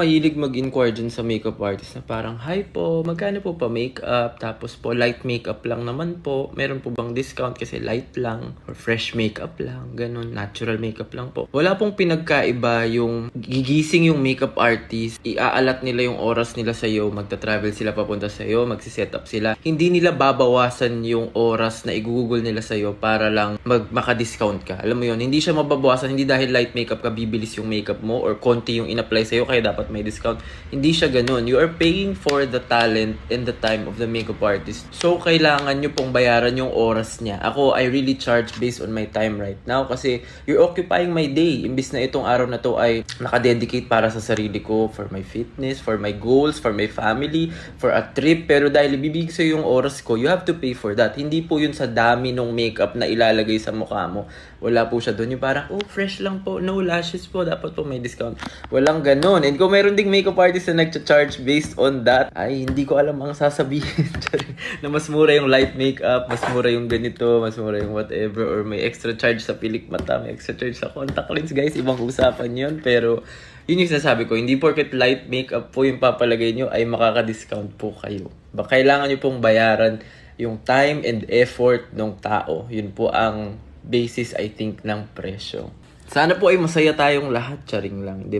mahilig mag-inquire dyan sa makeup artist na parang, "Hi po, magkano po pa makeup? Tapos po, light makeup lang naman po. Meron po bang discount kasi light lang? Or fresh makeup lang? Ganun, natural makeup lang po." Wala pong pinagkaiba yung gigising yung makeup artist, iaalat nila yung oras nila sa'yo, magta-travel sila papunta sa'yo, magsiset up sila. Hindi nila babawasan yung oras na i-google nila sa'yo para lang maka-discount ka. Alam mo yun, hindi siya mababawasan, hindi dahil light makeup ka, bibilis yung makeup mo or konti yung in-apply sa'yo kaya dapat may discount. Hindi siya ganun. You are paying for the talent and the time of the makeup artist. So, kailangan nyo pong bayaran yung oras niya. Ako, I really charge based on my time right now kasi you're occupying my day. Imbis na itong araw na to ay nakadedicate para sa sarili ko, for my fitness, for my goals, for my family, for a trip. Pero dahil ibibigay sa'yo yung oras ko, you have to pay for that. Hindi po yun sa dami ng makeup na ilalagay sa mukha mo. Wala po siya doon. Yung parang, oh, fresh lang po, no lashes po, dapat po may discount. Walang ganun. And kung mayroon ding makeup artist na nag-charge based on that, ay hindi ko alam ang sasabihin. Na mas mura yung light makeup, mas mura yung ganito, mas mura yung whatever, or may extra charge sa pilik mata, may extra charge sa contact lens. Guys, ibang usapan yun. Pero yun yung sinasabi ko, hindi porket light makeup po yung papalagay nyo ay makaka-discount po kayo. Kailangan nyo pong bayaran yung time and effort ng tao. Yun po ang basis, I think, ng presyo. Sana po ay masaya tayong lahat. Charing lang. Hindi,